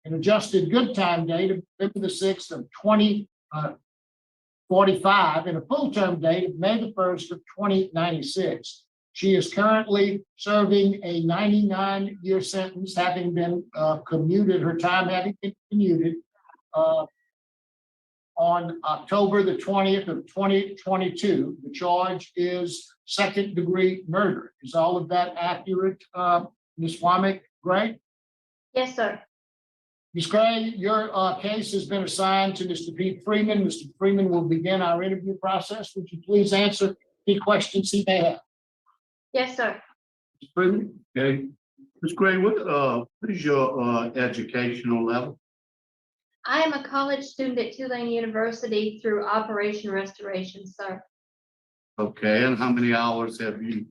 an adjusted good time date of November the 6th of 2045, and a full term date of May the 1st of 2096. She is currently serving a 99-year sentence, having been commuted, her time having been commuted on October the 20th of 2022. The charge is second-degree murder. Is all of that accurate, Ms. Womack Gray? Yes, sir. Ms. Gray, your case has been assigned to Mr. Pete Freeman. Mr. Freeman will begin our interview process. Would you please answer any questions he may have? Yes, sir. Mr. Freeman? Okay. Ms. Gray, what is your educational level? I am a college student at Tulane University through Operation Restoration, sir. Okay, and how many hours have you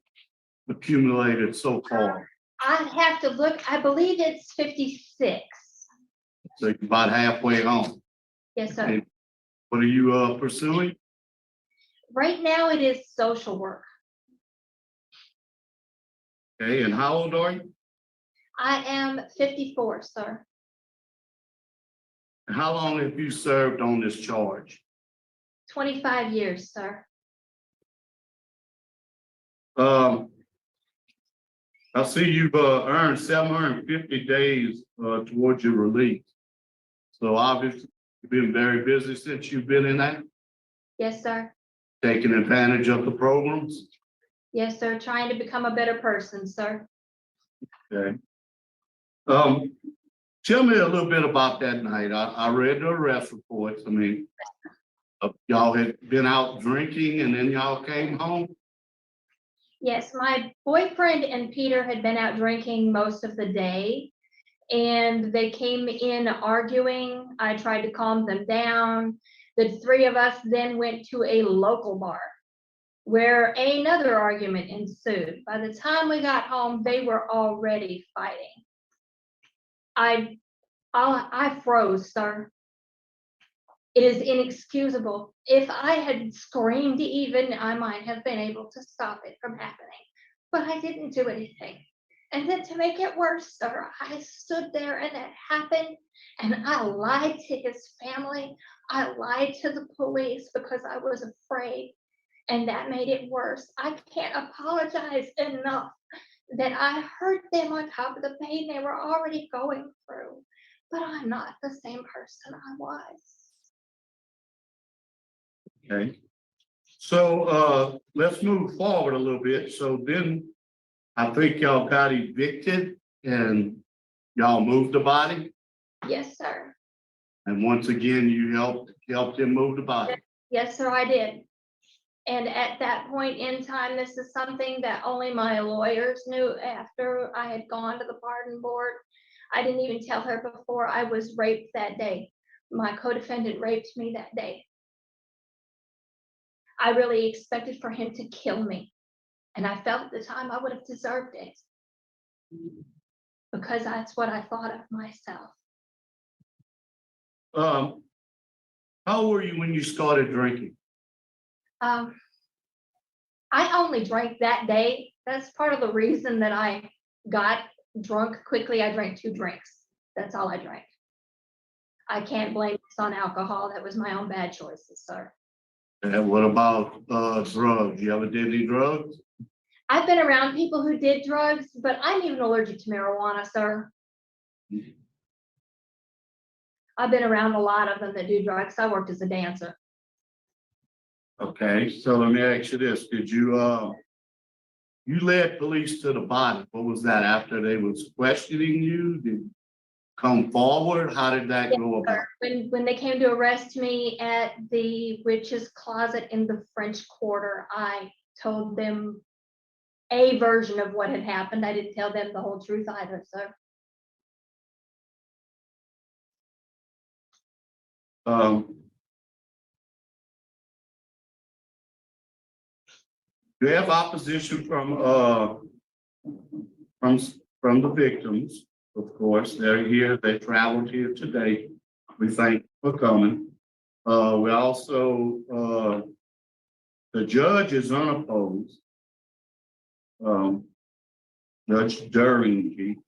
accumulated so far? I have to look, I believe it's 56. So you're about halfway home. Yes, sir. Okay. What are you pursuing? Right now it is social work. Okay, and how old are you? I am 54, sir. And how long have you served on this charge? 25 years, sir. I see you've earned 750 days towards your release. So obviously you've been very busy since you've been in that, Yes, sir. taking advantage of the programs. Yes, sir. Trying to become a better person, sir. Okay. Tell me a little bit about that night. I read the arrest reports. I mean, y'all had been out drinking and then y'all came home? Yes, my boyfriend and Peter had been out drinking most of the day, and they came in arguing. I tried to calm them down. The three of us then went to a local bar where another argument ensued. By the time we got home, they were already fighting. I froze, sir. It is inexcusable. If I had screamed even, I might have been able to stop it from happening, but I didn't do anything. And then to make it worse, sir, I stood there and it happened, and I lied to his family. I lied to the police because I was afraid, and that made it worse. I can't apologize enough that I hurt them on top of the pain they were already going through, but I'm not the same person I was. Okay. So let's move forward a little bit. So then I think y'all got evicted and y'all moved the body. Yes, sir. And once again, you helped him move the body. Yes, sir, I did. And at that point in time, this is something that only my lawyers knew after I had gone to the pardon board. I didn't even tell her before. I was raped that day. My co-defendant raped me that day. I really expected for him to kill me. And I felt at the time I would have deserved it, because that's what I thought of myself. How old were you when you started drinking? I only drank that day. That's part of the reason that I got drunk quickly. I drank 2 drinks. That's all I drank. I can't blame this on alcohol. That was my own bad choices, sir. And what about drugs? You ever did any drugs? I've been around people who did drugs, but I'm even allergic to marijuana, sir. I've been around a lot of them that do drugs. I worked as a dancer. Okay, so let me ask you this. Did you you led police to the body? What was that after they was questioning you? Did you come forward? How did that go about? When they came to arrest me at the witch's closet in the French Quarter, I told them a version of what had happened. I didn't tell them the whole truth either, sir. You have opposition from the victims, of course. They're here. They traveled here today. We thank you for coming. We also the judge is unopposed. Judge Reentry.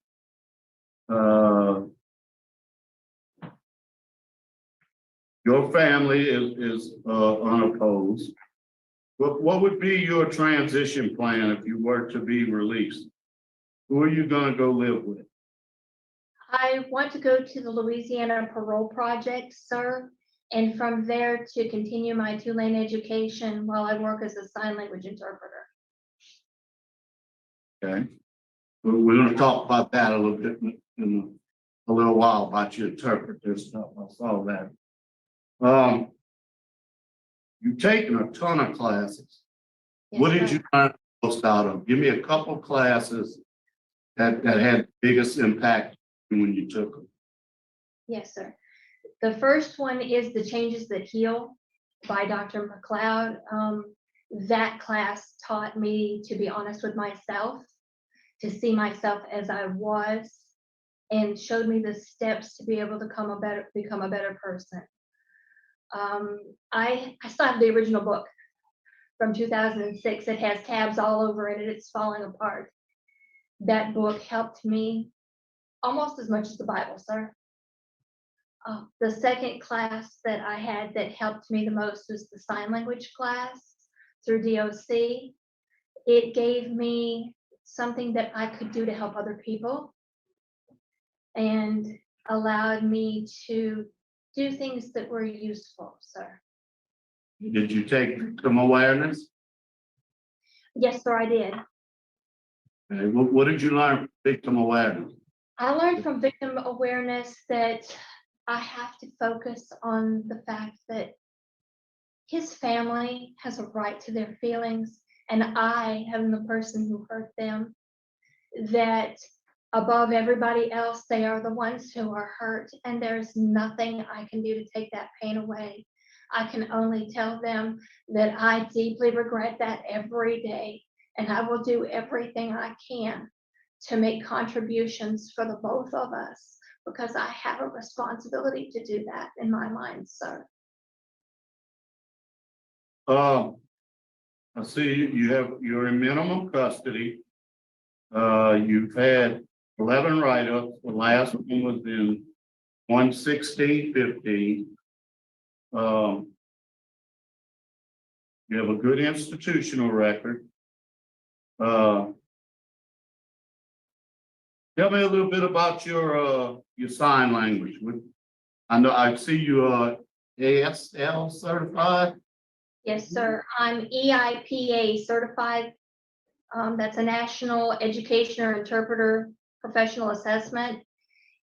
Your family is unopposed. What would be your transition plan if you were to be released? Who are you gonna go live with? I want to go to the Louisiana Parole Project, sir, and from there to continue my two-lane education while I work as a sign language interpreter. Okay. We're gonna talk about that a little bit in a little while about your interpreter stuff. I saw that. You've taken a ton of classes. Yes, What did sir. you learn most out of? Give me a couple classes that had the biggest impact when you took them. Yes, sir. The first one is The Changes That Heal by Dr. McLeod. That class taught me to be honest with myself, to see myself as I was, and showed me the steps to be able to become a better person. I still have the original book from 2006. It has tabs all over it and it's falling apart. That book helped me almost as much as the Bible, sir. The second class that I had that helped me the most was the sign language class through DOC. It gave me something that I could do to help other people and allowed me to do things that were useful, sir. Did you take victim awareness? Yes, sir, I did. Okay, what did you learn from victim awareness? I learned from victim awareness that I have to focus on the fact that his family has a right to their feelings, and I am the person who hurt them. That above everybody else, they are the ones who are hurt, and there's nothing I can do to take that pain away. I can only tell them that I deeply regret that every day, and I will do everything I can to make contributions for the both of us, because I have a responsibility to do that in my mind, sir. I see you're in minimum custody. You've had 11 write-ups. The last one was in 1/16/15. You have a good institutional record. Tell me a little bit about your sign language. I know I see you ASL certified. Yes, sir. I'm EIPA certified. That's a National Education or Interpreter Professional Assessment.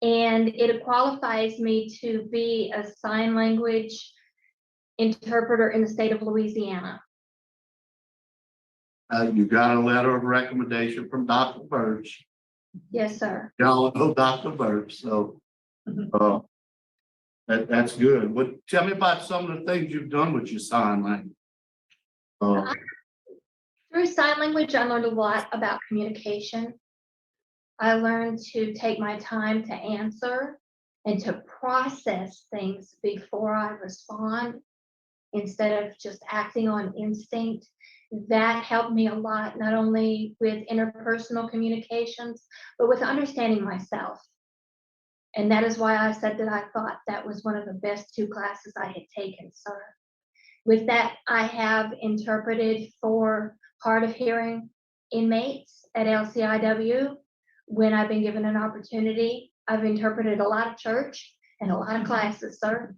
And it qualifies me to be a sign language interpreter in the state of Louisiana. You got a letter of recommendation from Dr. Birch. Yes, sir. Y'all know Dr. Birch, so that's good. Tell me about some of the things you've done with your sign language. Through sign language, I learned a lot about communication. I learned to take my time to answer and to process things before I respond instead of just acting on instinct. That helped me a lot, not only with interpersonal communications, but with understanding myself. And that is why I said that I thought that was one of the best 2 classes I had taken, sir. With that, I have interpreted for hard of hearing inmates at LCIW when I've been given an opportunity. I've interpreted a lot of church and a lot of classes, sir.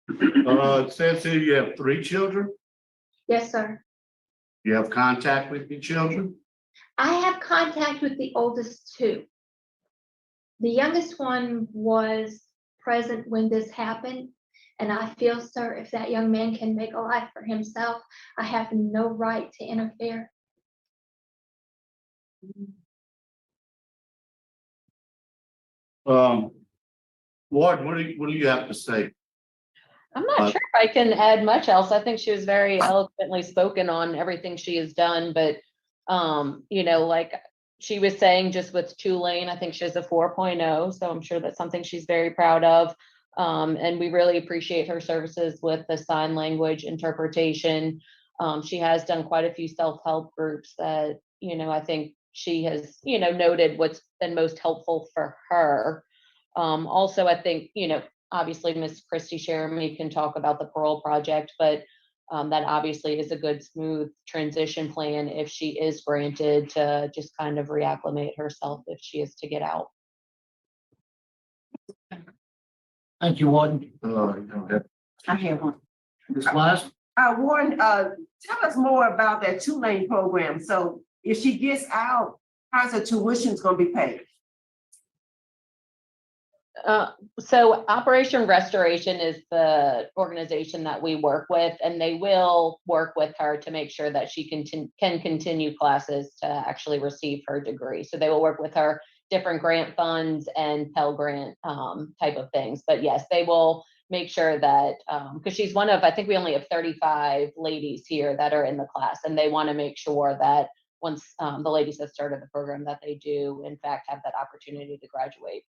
It says here you have 3 children. Yes, sir. You have contact with your children. I have contact with the oldest 2. The youngest one was present when this happened. And I feel, sir, if that young man can make a life for himself, I have no right to interfere. Ward, what do you have to say? I'm not sure if I can add much else. I think she was very eloquently spoken on everything she has done, but like she was saying, just with two-lane, I think she has a 4.0, so I'm sure that's something she's very proud of. And we really appreciate her services with the sign language interpretation. She has done quite a few self-help groups that, I think she has, noted what's been most helpful for her. Also, I think, obviously Miss Christy Sheremy can talk about the parole project, but that obviously is a good smooth transition plan if she is granted to just kind of reacclimate herself if she is to get out. Thank you, Warden. I have one. Ms. Wise? Warren, tell us more about that 2-lane program. So if she gets out, how's her tuition's gonna be paid? So Operation Restoration is the organization that we work with, and they will work with her to make sure that she can continue classes to actually receive her degree. So they will work with her, different grant funds and Pell Grant type of things. But yes, they will make sure that, because she's one of, I think we only have 35 ladies here that are in the class, and they want to make sure that once the ladies have started the program, that they do in fact have that opportunity to graduate.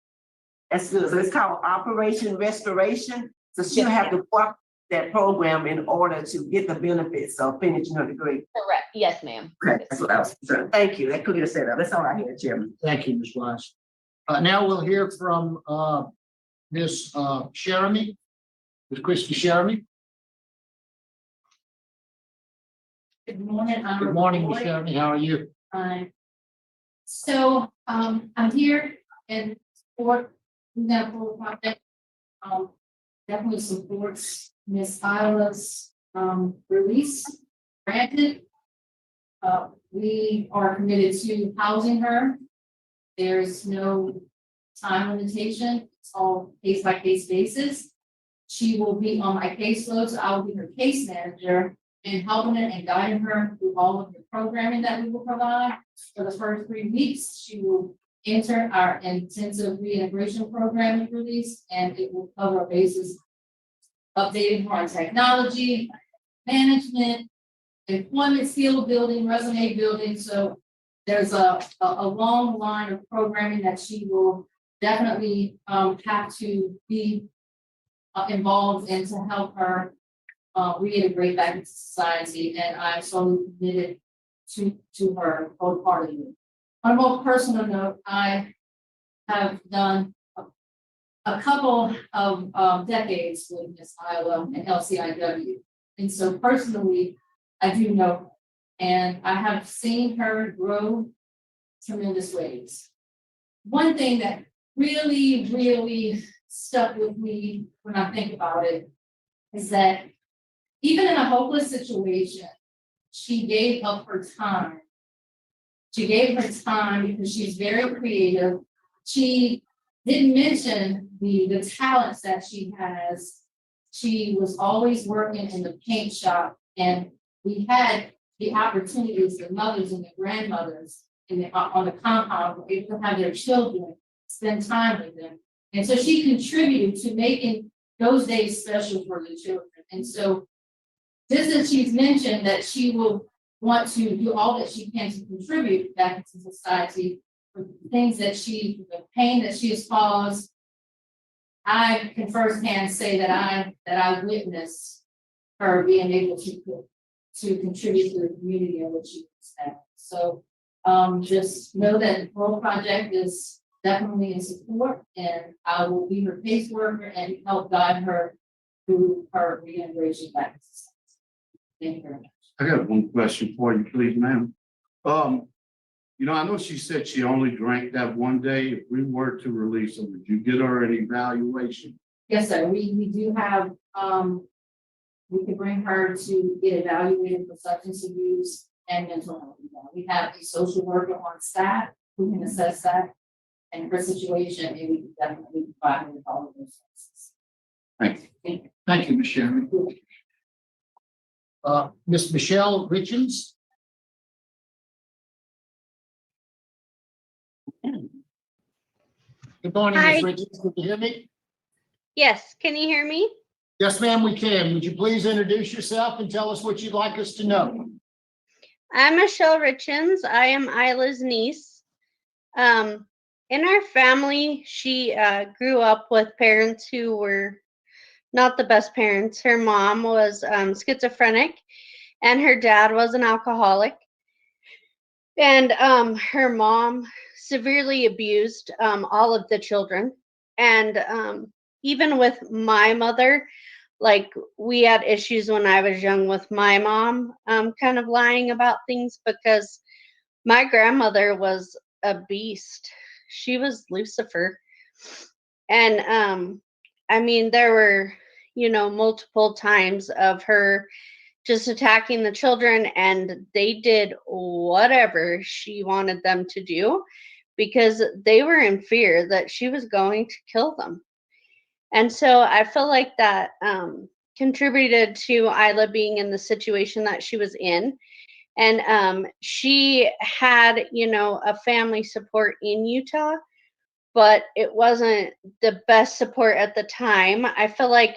That's good. So it's called Operation Restoration. So she'll Yes, have to walk that program in order to get the benefits of finishing her degree. Correct. Yes, ma'am. Okay, that's what I was concerned. Thank you. That clears that up. That's all I had, Chairman. Thank you, Ms. Wise. Now we'll hear from Ms. Sheremy, Ms. Christy Sheremy. Good morning. Good morning, Ms. Sheremy. How are you? So, I'm here in support of that whole project. Definitely supports Miss Isla's, release granted. We are committed to housing her. There's no time limitation. It's all case by case basis. She will be on my caseload, so I will be her case manager and helping her and guiding her through all of the programming that we will provide. For the first 3 weeks, she will enter our intensive reintegration program and release, and it will cover a basis updating her on technology, management, employment skill building, resume building. So there's a long line of programming that she will definitely have to be involved in to help her reintegrate back into society, and I'm so committed to her wholeheartedly. On a more personal note, I have done a couple of decades with Miss Isla and LCIW, and so personally, I do know her, and I have seen her grow tremendous ways. One thing that really stuck with me when I think about it is that even in a hopeless situation, she gave up her time. She gave her time because she's very creative. She didn't mention the talents that she has. She was always working in the paint shop, and we had the opportunities, the mothers and the grandmothers on the compound were able to have their children spend time with them. And so she contributed to making those days special for the children. And so just as she's mentioned that she will want to do all that she can to contribute back into society for the things that the pain that she has caused, I can firsthand say that I witnessed her being able to contribute to the community in which she was at. So just know that the Parole Project is definitely in support, and I will be her caseworker and help guide her through her reintegration back to society. Thank you very much. I got one question for you, please, ma'am. I know she said she only drank that one day. If we were to release her, would you get her an evaluation? Yes, sir. We do have, we can bring her to get evaluated for substance abuse and mental health. We have a social worker on staff who can assess that and her situation, and we can definitely provide her with all of those services. Thank you. Thank you, Ms. Sheremy. Ms. Michelle Richens. Good morning, Ms. Hi. Richens. Can you hear me? Yes, can you hear me? Yes, ma'am, we can. Would you please introduce yourself and tell us what you'd like us to know? I'm Michelle Richens. I am Isla's niece. In our family, she grew up with parents who were not the best parents. Her mom was schizophrenic, and her dad was an alcoholic. And her mom severely abused all of the children. And even with my mother, like we had issues when I was young with my mom, kind of lying about things because my grandmother was a beast. She was Lucifer. And I mean, there were, multiple times of her just attacking the children, and they did whatever she wanted them to do because they were in fear that she was going to kill them. And so I feel like that contributed to Isla being in the situation that she was in. And she had, a family support in Utah, but it wasn't the best support at the time. I feel like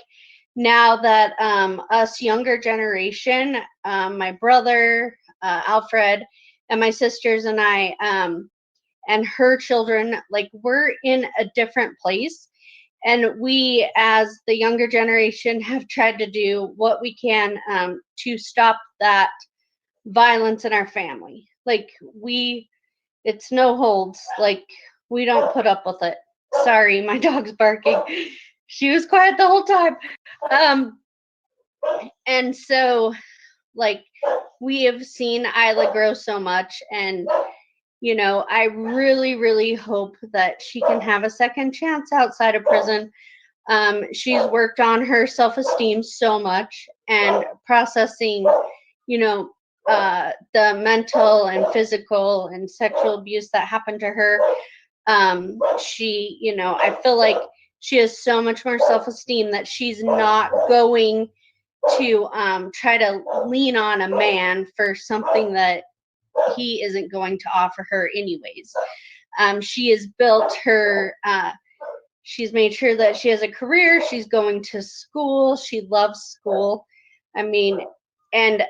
now that us younger generation, my brother, Alfred, and my sisters and I, and her children, like we're in a different place. And we, as the younger generation, have tried to do what we can to stop that violence in our family. Like it's no holds. Like we don't put up with it. Sorry, my dog's barking. She was quiet the whole time. And so like we have seen Isla grow so much, and I really, really hope that she can have a second chance outside of prison. She's worked on her self-esteem so much and processing, the mental and physical and sexual abuse that happened to her. I feel like she has so much more self-esteem that she's not going to try to lean on a man for something that he isn't going to offer her anyways. She has built her, she's made sure that she has a career. She's going to school. She loves school. I mean, and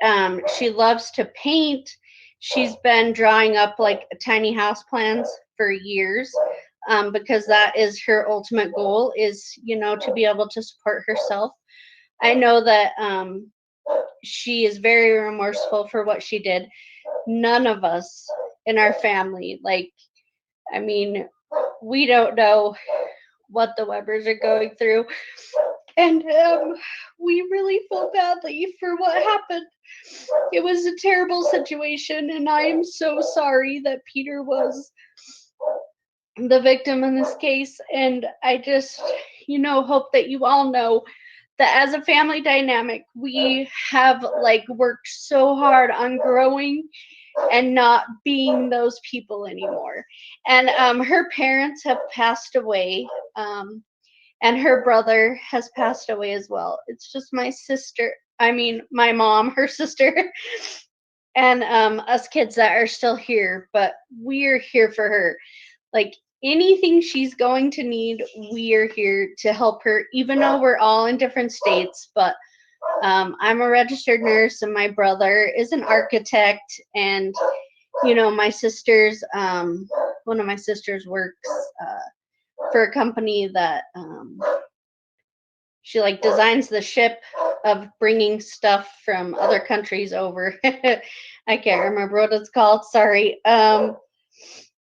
she loves to paint. She's been drawing up like tiny house plans for years, because that is her ultimate goal, is, to be able to support herself. I know that she is very remorseful for what she did. None of us in our family, like, I mean, we don't know what the Webbers are going through. And we really feel badly for what happened. It was a terrible situation, and I am so sorry that Peter was the victim in this case. And I just, hope that you all know that as a family dynamic, we have like worked so hard on growing and not being those people anymore. And her parents have passed away, and her brother has passed away as well. It's just my sister, my mom, her sister, and us kids that are still here, but we're here for her. Like anything she's going to need, we are here to help her, even though we're all in different states. But I'm a registered nurse, and my brother is an architect, and my sister's one of my sisters works for a company that she like designs the ship of bringing stuff from other countries over. I can't remember what it's called, sorry.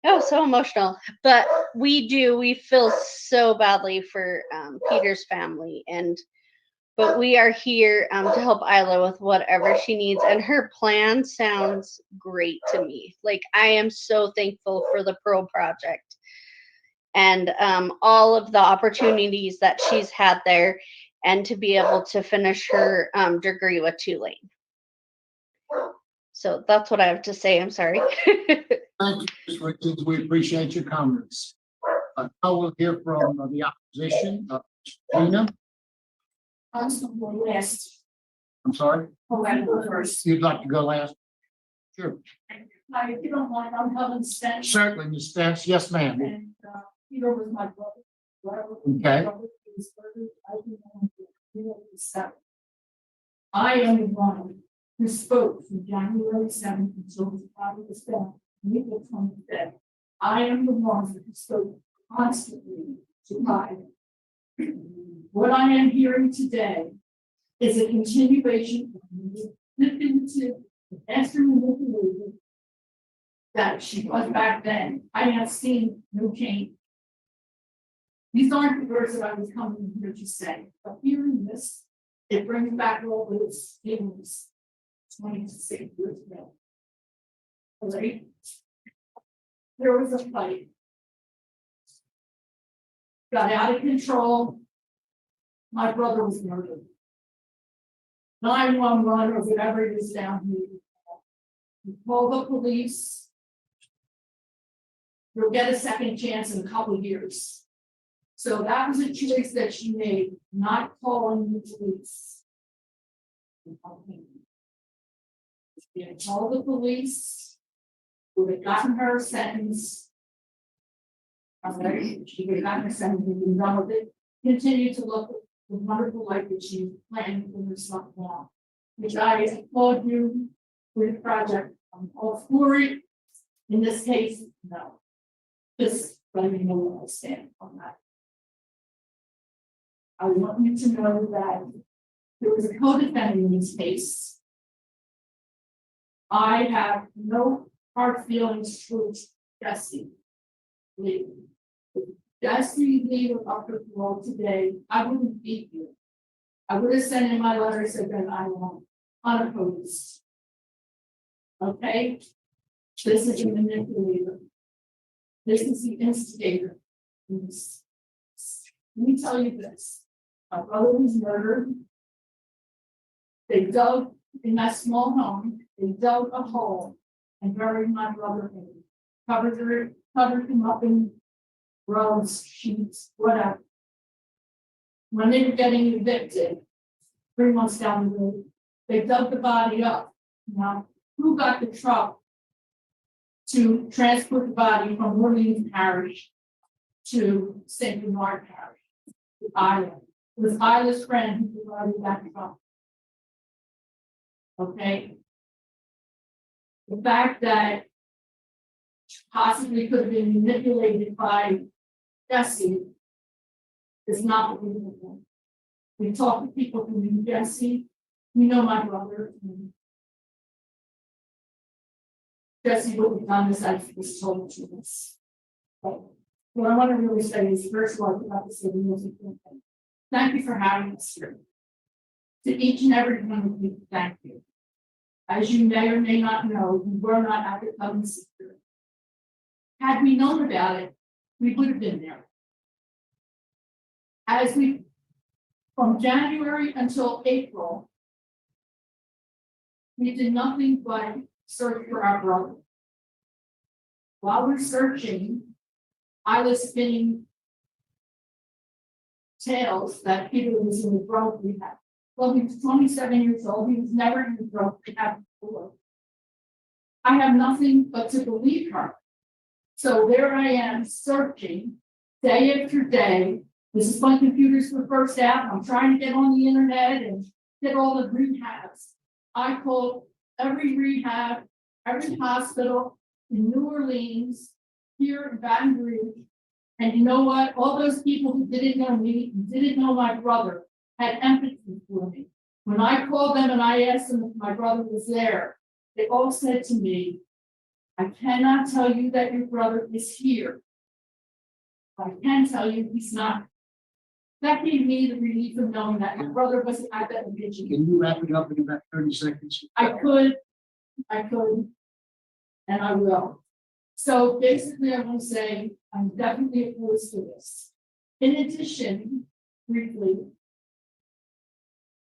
Oh, so emotional. But we feel so badly for Peter's family, but we are here to help Isla with whatever she needs. And her plan sounds great to me. Like, I am so thankful for the Parole Project and all of the opportunities that she's had there, and to be able to finish her degree with Tulane. So that's what I have to say. I'm sorry. Thank you, Ms. Richards. We appreciate your comments. I will hear from the opposition. Gina, Last, I'm sorry, oh, I go first. you'd like to go last? Sure, Hi, if you don't mind, I'm Helen Spence. certainly, Ms. Spence. Yes, ma'am. And Peter was my brother. Okay. I am the one who spoke from January 7th until his father was dead, April 25th. I am the one who spoke constantly to Biden. What I am hearing today is a continuation of manipulative, manipulative that she was back then. I have seen no change. These aren't the words that I was coming here to say, but hearing this, it brings back all those things 26 years ago. Right? There was a fight. Got out of control. My brother was murdered. 911 or whatever it is down here. You call the police. You'll get a second chance in a couple of years. So that was a choice that she made, not calling the police. She had called the police, would have gotten her a sentence. She would have gotten her sentence and done with it. Continue to look at the wonderful life that she planned for herself now. Which I applaud you for your project. I'm all for it. In this case, no. Just let me know where I stand on that. I want you to know that there was a co-defendant in this case. I have no hard feelings towards Jesse Lee. If Jesse Lee were up for parole today, I wouldn't be here. I would have sent in my letter and said that I want unopposed. Okay? This is the manipulator. This is the instigator. Let me tell you this. My brother was murdered. They dug in that small home, they dug a hole and buried my brother in it. Covered him up in rugs, sheets, whatever. When they were getting evicted, 3 months down the road, they dug the body up. Now, who got the truck to transport the body from Orleans Parish to St. Bernard Parish? Isla. It was Isla's friend who provided that truck. Okay. The fact that possibly could have been manipulated by Jesse is not believable. We talk to people who knew Jesse. We know my brother. Jesse wouldn't have done this as he was told to us. But what I want to really say is, first of all, about the city most important thing. Thank you for having us here. To each and every one of you, thank you. As you may or may not know, we were not at the Covenant Security. Had we known about it, we would have been there. From January until April, we did nothing but search for our brother. While we're searching, I was spinning tales that Peter was in the drug rehab. Well, he was 27 years old. He was never in the drug rehab before. I have nothing but to believe her. So there I am searching day after day. This is when computers were first out. I'm trying to get on the internet and get all the rehabs. I called every rehab, every hospital in New Orleans, here in Baton Rouge. And you know what? All those people who didn't know me, who didn't know my brother, had empathy for me. When I called them and I asked them if my brother was there, they all said to me, I cannot tell you that your brother is here. I can tell you he's not. That gave me the relief of knowing that my brother wasn't at that vigil. Can you wrap it up in about 30 seconds? I could, and I will. So basically, I want to say I'm definitely opposed to this. In addition, briefly,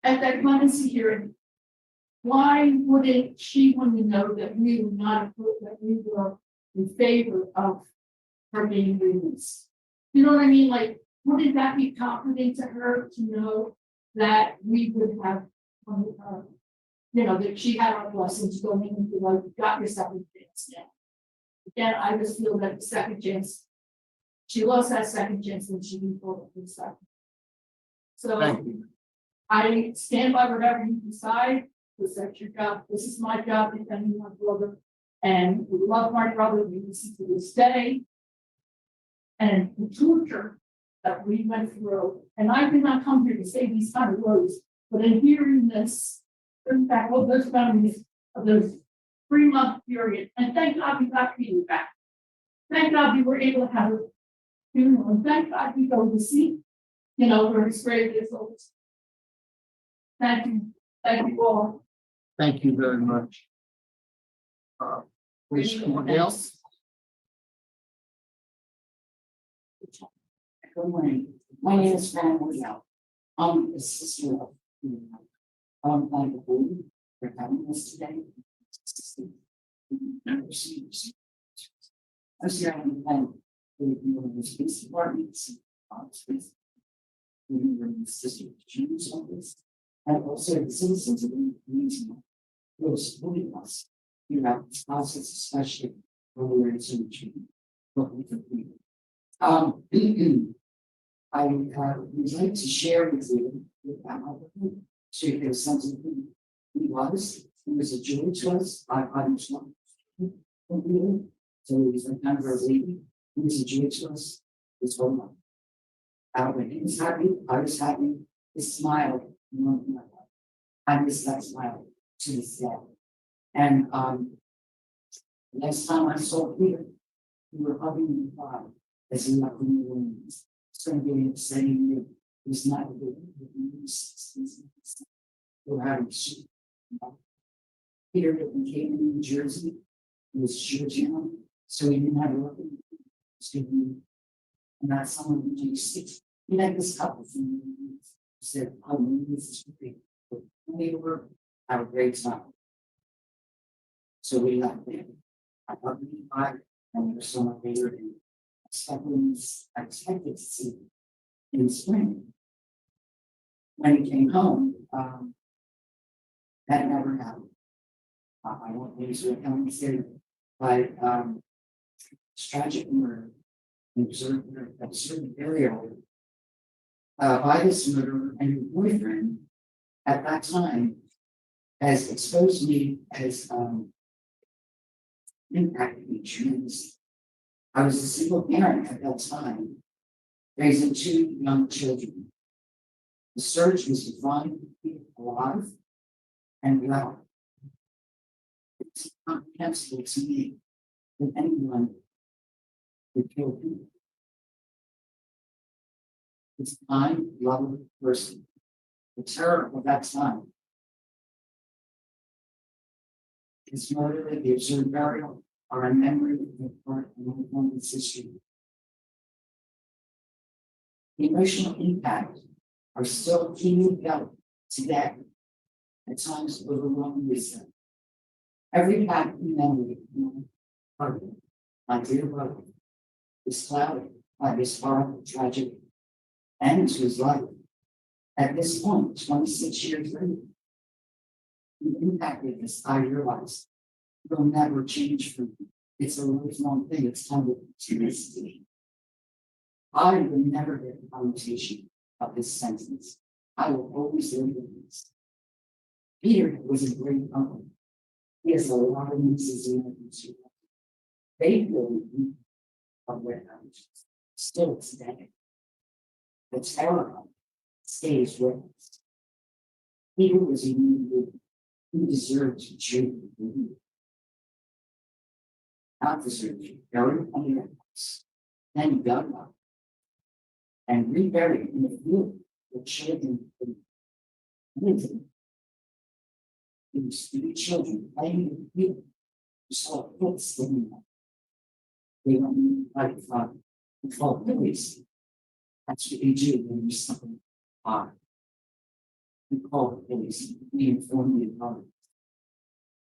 at that clemency hearing, why wouldn't she want to know that we were not, that we were in favor of her being released? You know what I mean? Like, wouldn't that be comforting to her to know that we would have, that she had our blessings going into like, you got your second chance now. Again, I just feel that the second chance, she lost that second chance when she didn't vote for the second. So Thank you. I stand by whatever you decide. That's your job. This is my job, defending my brother. And we love my brother. We listen to this day. And the torture that we went through. And I did not come here to say these kind of words, but in hearing this, in fact, all those families of those 3-month period, and thank God we got Peter back. Thank God we were able to have funeral, and thank God we go to see, where his grave is. Thank you all. Thank you very much. Please, someone else? Good morning. My name is Fran Woodell. I'm the sister of, thank you for having us today. I was here on the bank, the police departments, the sister Jews office, and also the citizens of the community who are supporting us throughout this process, especially when we're in surgery. I would like to share with you about so if there's something he was a joy to us. I was not so he was a kind of a lady. He was a joy to us. His whole life. When he was happy, I was happy. His smile, I miss that smile to this day. And next time I saw Peter, we were hugging and crying as he left in the room. Somebody saying that he's not a good we're having soup. Peter came in New Jersey, he was Georgian, so he didn't have a look. And that's someone who takes six. He met this couple from he said, "Oh, this is great." We were have a great time. So we left there. I got me back and there's so much later and I expected to see in spring. When he came home, that never happened. I won't use it coming here, but it's tragic murder, absurd burial by this murderer and your boyfriend at that time has exposed me as impacted me tremendously. I was a single parent at that time, raising two young children. The search was to find people alive and well. It's incomprehensible to me that anyone would kill people. It's a kind, loving person. The terror of that time. His murder and the absurd burial are a memory of the part of my family's history. The emotional impact are still keenly felt today, at times overwhelming wisdom. Every happy memory of my partner, my dear brother, is clouded by this horrible tragedy and to his life. At this point, 26 years later, the impact of this, I realized, will never change for me. It's a lifelong thing. It's kind of tenacity. I will never get the connotation of this sentence. I will always live with this. Peter was a great uncle. He has a lot of nieces and nephews. They feel of their houses. Still today. The terror stays with us. Peter was a human. He deserved to treat me. Not deserved to bury on the house, then dug up and reburied in the field with children. It was three children playing in the field. You saw a foot standing up. They went by the front and called police. That's what you do when there's something hard. We called the police. We informed the authorities.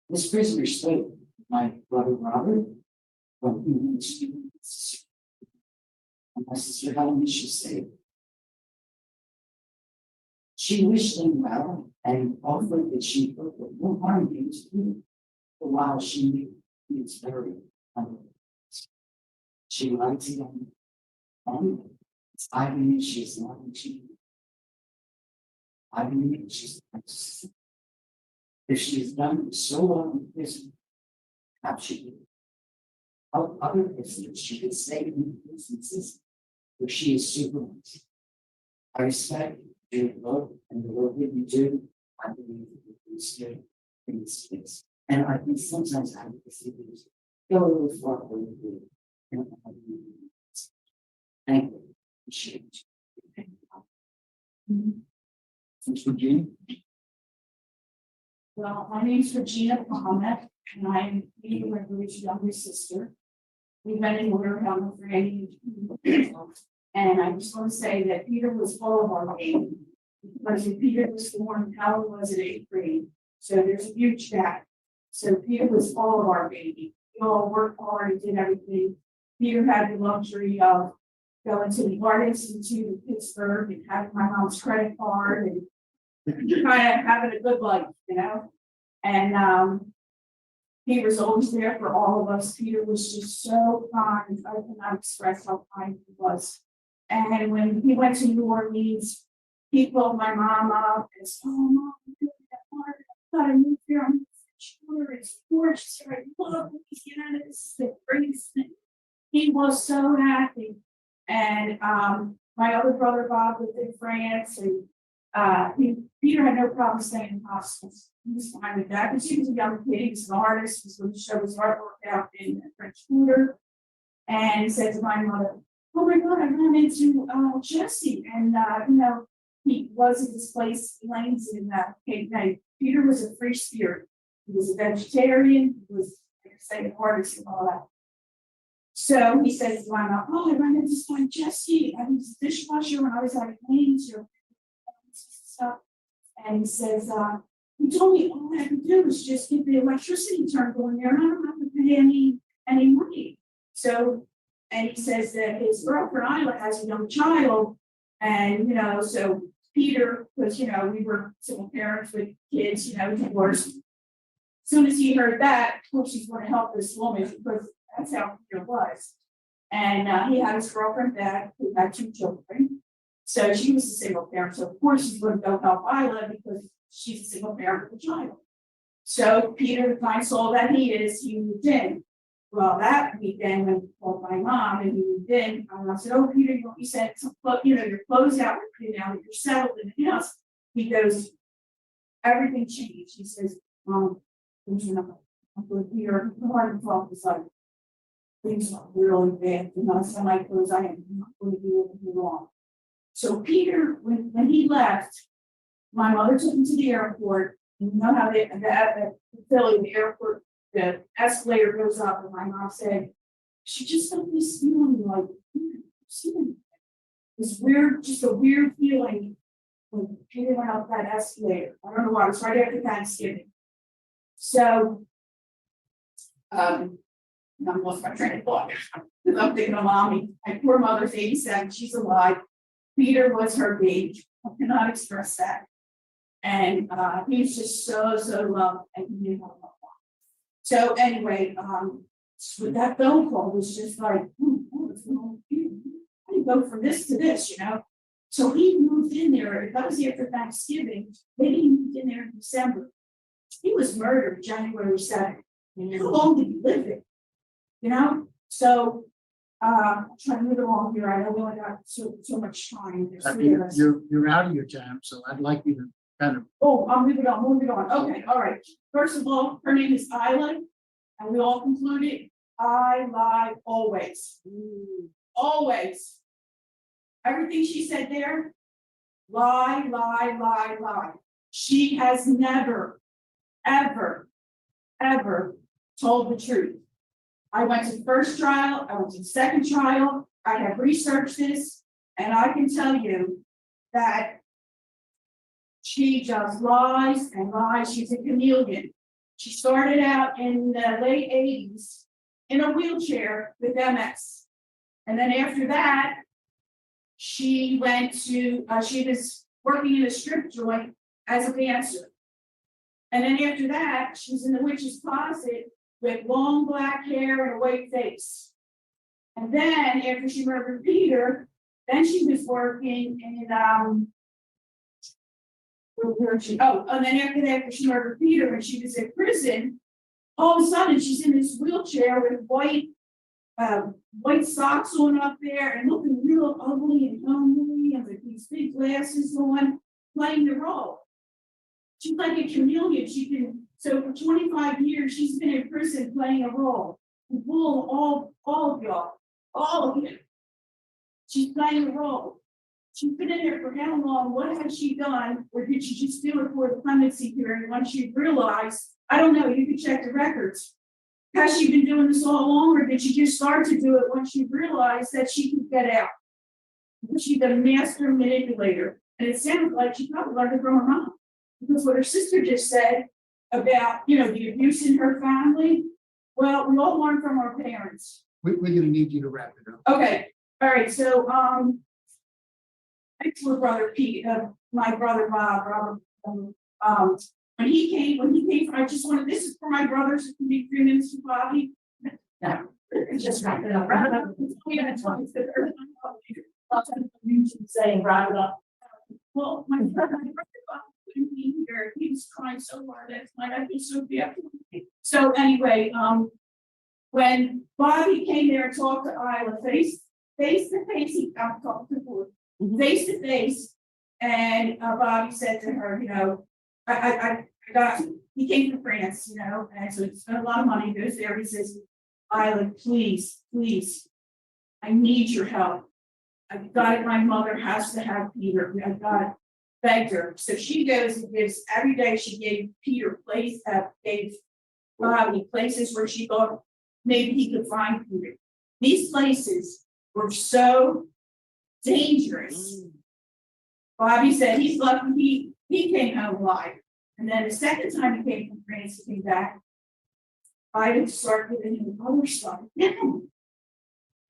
This prisoner spoke with my brother Robert when he went to and my sister Helen, she said she wished him well and offered that she put no harm came to him while she knew he was buried. She liked him and I believe she's not cheating. I believe she's if she's done so well in prison, perhaps she could help other prisoners. She could save in instances where she is supervised. I respect your love and the work that you do. I believe that you stay in this space. And I think sometimes I would see these go a little far away. Thank you. Appreciate you. Ms. Regina? Well, my name's Regina Palmer, and I'm Peter Gregory's younger sister. We've been in Watertown for 80 years. And I just want to say that Peter was full of our baby. Because when Peter was born, Howard was in 8th grade. So there's a huge gap. So Peter was full of our baby. We all worked hard and did everything. Peter had the luxury of going to the artist into Pittsburgh and having my mom's credit card and kind of having a good life, you know? And he was always there for all of us. Peter was just so kind. I cannot express how kind he was. And when he went to New Orleans, he called my mom up and said, "Oh, Mom, I'm doing that hard. I've got a new here. I'm sure it's gorgeous. I love Louisiana. This is the greatest thing." He was so happy. And my other brother Bob lived in France, and Peter had no problem staying in hospitals. He was fine with that because he was a young kid. He was an artist. He was going to show his artwork out in French Quarter. And he said to my mother, "Oh my God, I ran into Jesse." And you know, he was at this place, Lane's in Cape May. Peter was a free spirit. He was a vegetarian. He was, like I say, an artist and all that. So he says to my mom, "Oh, I ran into this guy Jesse. I was a dishwasher when I was at Lane's or stuff." And he says, "He told me all I had to do was just get the electricity turned on there, and I don't have to pay any money." So, and he says that his girlfriend Isla has a young child, and you know, so Peter, because you know, we were single parents with kids, you know, divorced. As soon as he heard that, of course, he's going to help this woman because that's how Peter was. And he had his girlfriend back who had 2 children. So she was a single parent. So of course she's going to go help Isla because she's a single parent with a child. So Peter, the kind soul that he is, he moved in. Well, that weekend when he called my mom and he moved in, I said, "Oh, Peter, you said, you know, your clothes out, now that you're settled in the house." He goes, "Everything changed." He says, "Mom, you know, I'm good here." The hard talk was like, "Things are really bad. You know, some of my clothes, I am not going to be able to do wrong." So Peter, when he left, my mother took him to the airport. You know how they, at Philly, the airport, the escalator goes up, and my mom said, "She just got this feeling like, this weird, just a weird feeling when Peter went up that escalator." I don't know why, it was right after Thanksgiving. So, I'm lost my train of thought. Because I'm thinking of mommy. My poor mother's 87, she's alive. Peter was her baby. I cannot express that. And he was just so loved, and he knew how to love. So anyway, with that phone call was just like, what's going on here? How do you go from this to this, you know? So he moved in there. That was after Thanksgiving. Maybe he moved in there in December. He was murdered January 7th. How long did he live there? You know? So I'm trying to move along here. I know we only got so much time. There's I 3 mean, of us. you're out of your time, so I'd like you to kind of, Oh, I'll move it on. Okay, all right. First of all, her name is Isla, and we all concluded, I lie always. Always. Everything she said there, lie. She has never, ever told the truth. I went to the first trial, I went to the second trial, I have researched this, and I can tell you that she just lies and lies. She's a chameleon. She started out in the late 80s in a wheelchair with MS. And then after that, she went to, she was working in a strip joint as a dancer. And then after that, she was in the witch's closet with long black hair and a white face. And then after she murdered Peter, then she was working in, and then after that, she murdered Peter when she was in prison. All of a sudden, she's in this wheelchair with white socks on up there and looking real ugly and homely and with these big glasses on, playing the role. She's like a chameleon. She can, so for 25 years, she's been in prison playing a role. All of y'all, all of you. She's playing a role. She's been in there for how long? What has she done? Or did she just do it for the clemency hearing once she realized, I don't know, you can check the records. Has she been doing this all along, or did she just start to do it once she realized that she could get out? She's a master manipulator, and it sounds like she probably learned it from her mom. Because what her sister just said about, the abuse in her family, well, we all learn from our parents. We're gonna need you to wrap it up. Okay, all right, so, thanks to brother Pete, my brother Bob, when he came, I just wanted, this is for my brothers, it can be 3 minutes to Bobby. No, just wrap it up, wrap it up. Saying wrap it up. Well, my brother Bob couldn't be here, he was crying so hard last night, I feel so bad. So anyway, when Bobby came there and talked to Isla face to face, I'm talking to her, face to face. And Bobby said to her, I got, he came from France, and so he spent a lot of money, goes there, he says, Isla, please, I need your help. I've got it, my mother has to have Peter, I've got it, begged her. So she goes and gives, every day she gave Peter gave Bobby places where she thought maybe he could find Peter. These places were so dangerous. Bobby said he's lucky he came home alive. And then the second time he came from France, he came back. I would start giving him other stuff.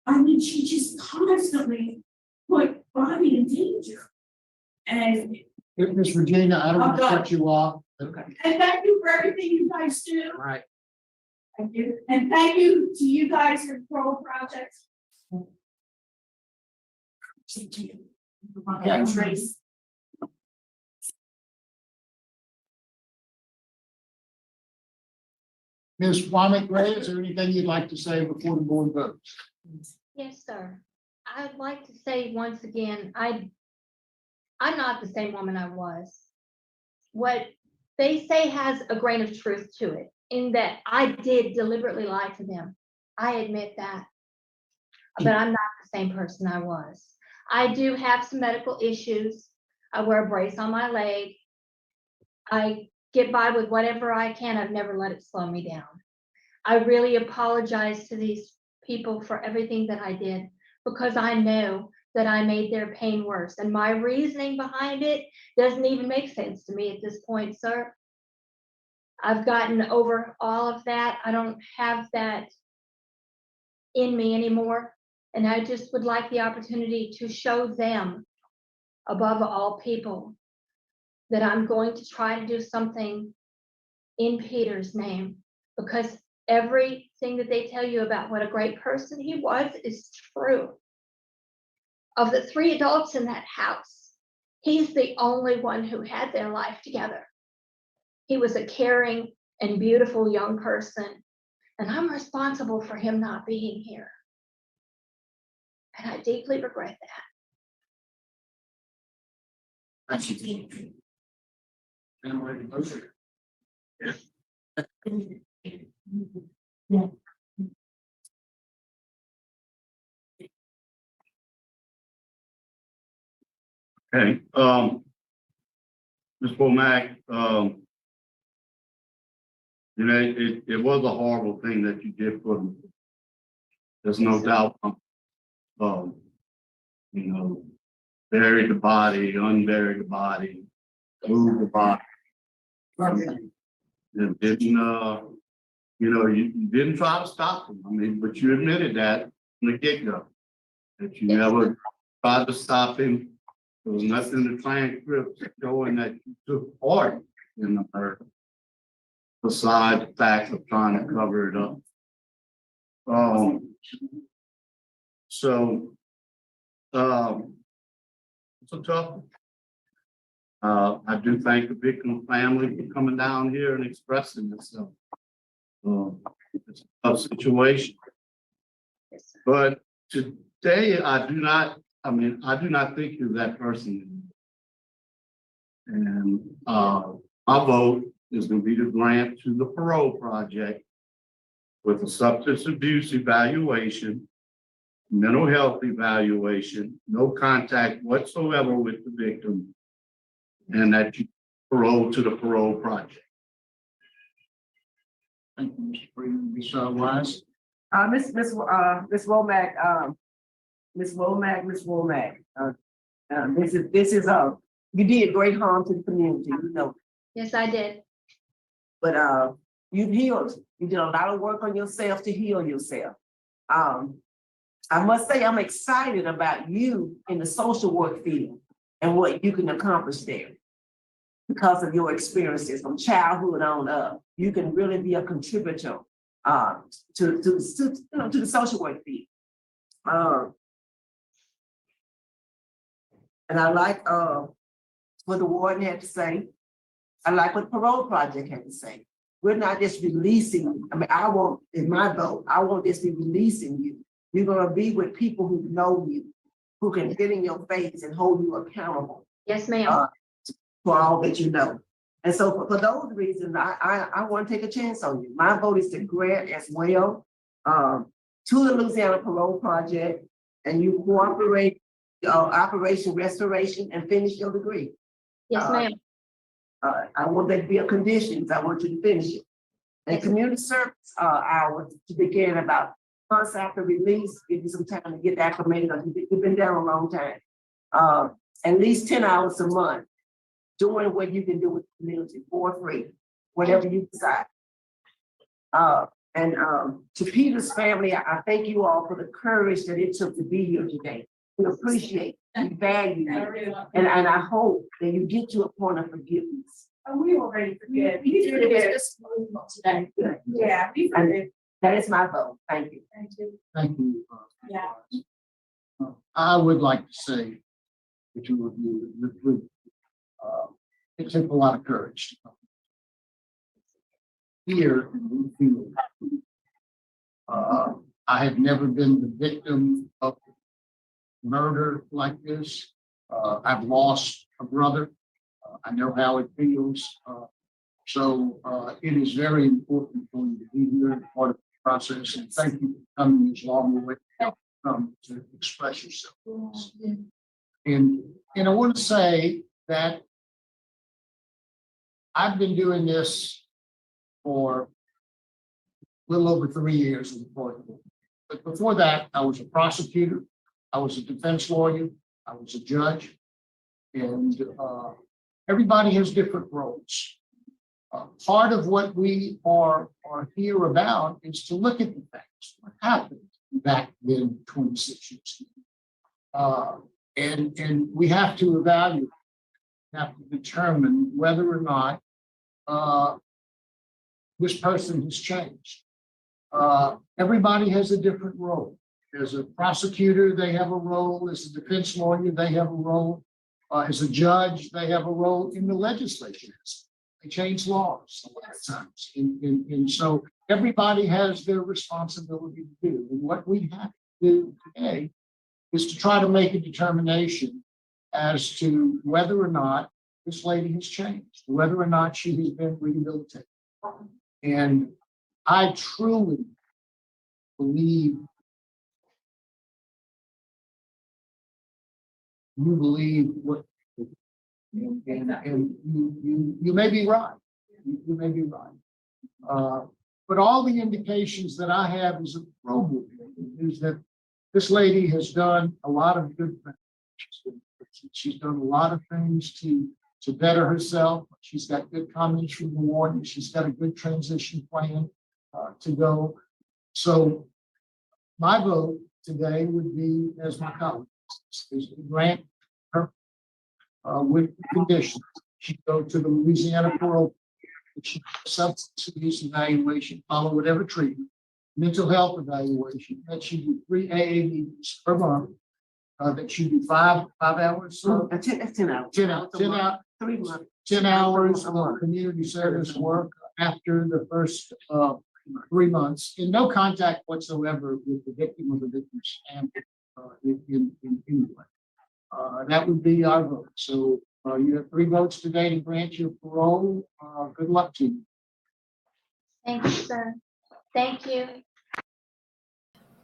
I mean, she just constantly put Bobby in danger. And Miss Regina, I don't want to cut you off. and thank you for everything you guys do. All right. Thank you. And thank you to you guys for the Parole Project. Yeah. Trace. Ms. Womack Gray, is there anything you'd like to say before the board votes? Yes, sir. I'd like to say once again, I'm not the same woman I was. What they say has a grain of truth to it, in that I did deliberately lie to them. I admit that. But I'm not the same person I was. I do have some medical issues. I wear a brace on my leg. I get by with whatever I can. I've never let it slow me down. I really apologize to these people for everything that I did, because I know that I made their pain worse. And my reasoning behind it doesn't even make sense to me at this point, sir. I've gotten over all of that. I don't have that in me anymore. And I just would like the opportunity to show them, above all people, that I'm going to try to do something in Peter's name, because everything that they tell you about what a great person he was is true. Of the 3 adults in that house, he's the only one who had their life together. He was a caring and beautiful young person, and I'm responsible for him not being here. And I deeply regret that. Thank you. Family motion. Okay, Ms. Womack, it was a horrible thing that you did for them. There's no doubt. Buried the body, unburied the body, moved the body. You didn't, you didn't try to stop them. I mean, but you admitted that from the get-go, that you never tried to stop him. There was nothing in the transcript showing that you took part in the murder, besides the fact of trying to cover it up. It's a tough one. I do thank the victim family for coming down here and expressing themselves. It's a tough situation. But today, I do not think you're that person. And my vote is going to be to grant to the Parole Project with a substance abuse evaluation mental health evaluation, no contact whatsoever with the victim, and that you parole to the parole project. Thank you, Mr. Freeman. Ms. Wise? Miss Womack, Miss Womack, this is, you did great harm to the community, you know, Yes, I did. but, you've healed. You did a lot of work on yourself to heal yourself. I must say, I'm excited about you in the social work field and what you can accomplish there. Because of your experiences from childhood on up, you can really be a contributor to the social work field. And I like what the warden had to say. I like what the parole project had to say. We're not just releasing, I mean, I want, in my vote, I want this to be releasing you. You're gonna be with people who know you, who can get in your face and hold you accountable Yes, ma'am. for all that you know. And so for those reasons, I want to take a chance on you. My vote is to grant as well to the Louisiana Parole Project, and you cooperate Operation Restoration and finish your degree. Yes, ma'am. I want that to be a condition. I want you to finish it. And community service hours to begin about months after release, give you some time to get acclimated. You've been down a long time. At least 10 hours a month, doing what you can do with the community for free, whatever you decide. And to Peter's family, I thank you all for the courage that it took to be here today. We appreciate, we value you, and I hope that you get to a point of forgiveness. We already forget. Today. Yeah, we And forget. that is my vote. Thank you. Thank you. Thank you. Yeah. I would like to say to two of you, it took a lot of courage to come here in the field. I have never been the victim of murder like this. I've lost a brother. I know how it feels. So it is very important for you to be here and part of the process. And thank you for coming this long way to express yourself. And I want to say that I've been doing this for a little over 3 years in the court. But before that, I was a prosecutor, I was a defense lawyer, I was a judge, and everybody has different roles. Part of what we are here about is to look at the facts, what happened back then 26 years ago. And we have to evaluate, have to determine whether or not this person has changed. Everybody has a different role. As a prosecutor, they have a role. As a defense lawyer, they have a role. As a judge, they have a role in the legislature. They change laws a lot of times. And so everybody has their responsibility to do. And what we have to do today is to try to make a determination as to whether or not this lady has changed, whether or not she has been rehabilitated. And I truly believe you believe what, and you may be right. You may be right. But all the indications that I have as a probe is that this lady has done a lot of good things. She's done a lot of things to better herself. She's got good comments from the warden. She's got a good transition plan to go. So my vote today would be, as my colleague, is to grant her with conditions. She go to the Louisiana Parole, she substance abuse evaluation, follow whatever treatment, mental health evaluation, that she do 3 AA meetings per month, that she do five hours. 10 hours. 3 months. 10 hours of community service work after the first 3 months, and no contact whatsoever with the victim or the victim's family in any way. That would be our vote. So you have 3 votes today to grant your parole. Good luck to you. Thank you, sir. Thank you.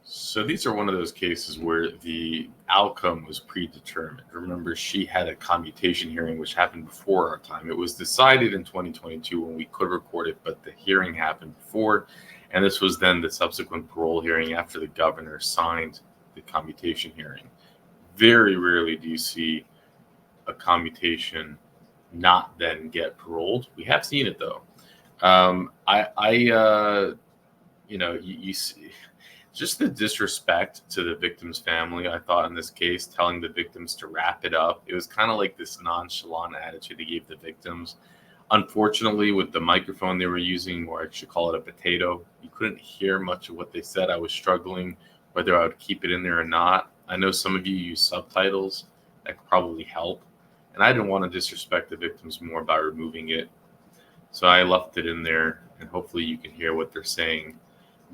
So these are one of those cases where the outcome was predetermined. Remember, she had a commutation hearing, which happened before our time. It was decided in 2022 when we could record it, but the hearing happened before. And this was then the subsequent parole hearing after the governor signed the commutation hearing. Very rarely do you see a commutation not then get paroled. We have seen it though. You see just the disrespect to the victim's family, I thought in this case, telling the victims to wrap it up. It was kind of like this nonchalant attitude they gave the victims. Unfortunately, with the microphone they were using, or I should call it a potato, you couldn't hear much of what they said. I was struggling whether I would keep it in there or not. I know some of you use subtitles. That could probably help. And I didn't want to disrespect the victims more by removing it. So I left it in there, and hopefully you can hear what they're saying.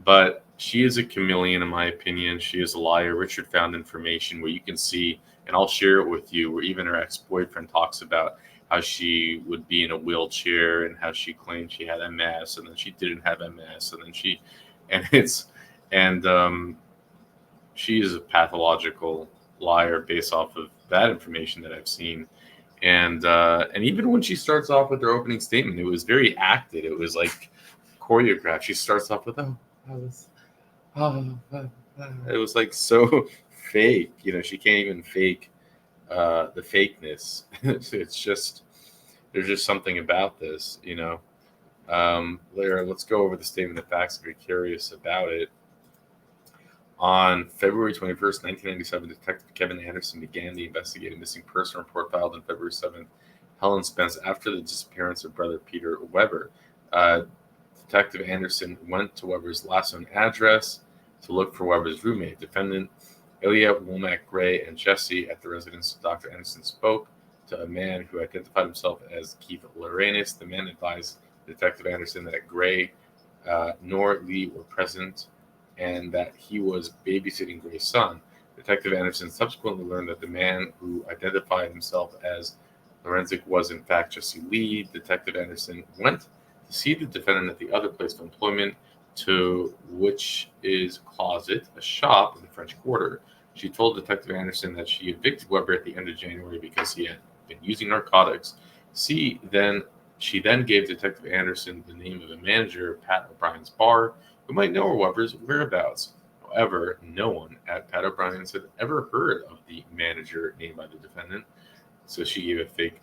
But she is a chameleon, in my opinion. She is a liar. Richard found information where you can see, and I'll share it with you, where even her ex-boyfriend talks about how she would be in a wheelchair and how she claimed she had MS, and then she didn't have MS, and then she is a pathological liar based off of that information that I've seen. And even when she starts off with her opening statement, it was very acted. It was like choreographed. She starts off with, it was like so fake. She can't even fake the fakeness. It's just, there's just something about this. Later, let's go over the statement of facts if you're curious about it. On February 21st, 1997, Detective Kevin Anderson began the investigative missing person report filed on February 7th. Helen Spence, after the disappearance of brother Peter Weber. Detective Anderson went to Weber's last known address to look for Weber's roommate. Defendant Ilya Womack Gray and Jesse at the residence of Dr. Anderson spoke to a man who identified himself as Keith Lorenis. The man advised Detective Anderson that Gray nor Lee were present and that he was babysitting Gray's son. Detective Anderson subsequently learned that the man who identified himself as Lorenzik was in fact Jesse Lee. Detective Anderson went to see the defendant at the other place of employment, to which is Closet, a shop in the French Quarter. She told Detective Anderson that she evicted Weber at the end of January because he had been using narcotics. She then gave Detective Anderson the name of a manager, Pat O'Brien's bar, who might know Weber's whereabouts. However, no one at Pat O'Brien's had ever heard of the manager named by the defendant, so she gave a fake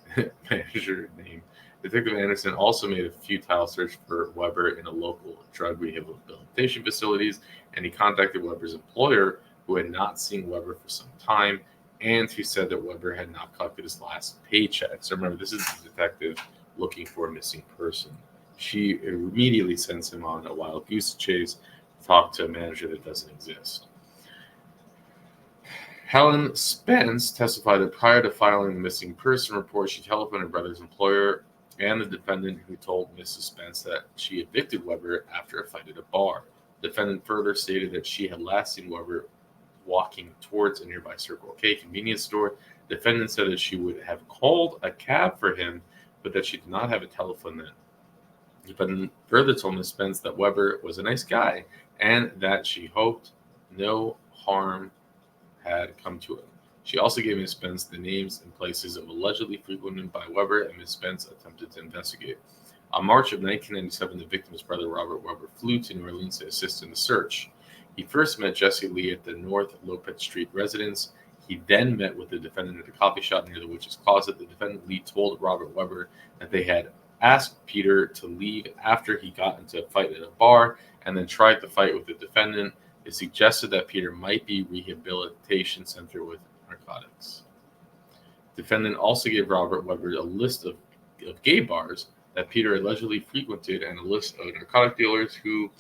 manager name. Detective Anderson also made a futile search for Weber in a local drug rehabilitation facilities, and he contacted Weber's employer, who had not seen Weber for some time, and who said that Weber had not collected his last paycheck. So remember, this is the detective looking for a missing person. She immediately sends him on a wild goose chase to talk to a manager that doesn't exist. Helen Spence testified that prior to filing the missing person report, she telephoned her brother's employer and the defendant, who told Mrs. Spence that she evicted Weber after a fight at a bar. The defendant further stated that she had last seen Weber walking towards a nearby Circle K convenience store. The defendant said that she would have called a cab for him, but that she did not have a telephone then. The defendant further told Ms. Spence that Weber was a nice guy and that she hoped no harm had come to him. She also gave Ms. Spence the names and places of allegedly frequented by Weber, and Ms. Spence attempted to investigate. On March of 1997, the victim's brother, Robert Weber, flew to New Orleans to assist in the search. He first met Jesse Lee at the North Lopez Street residence. He then met with the defendant at a coffee shop near the Witch's Closet. The defendant, Lee, told Robert Weber that they had asked Peter to leave after he got into a fight at a bar and then tried to fight with the defendant. It suggested that Peter might be rehabilitation center with narcotics. Defendant also gave Robert Weber a list of gay bars that Peter allegedly frequented and a list of narcotic dealers who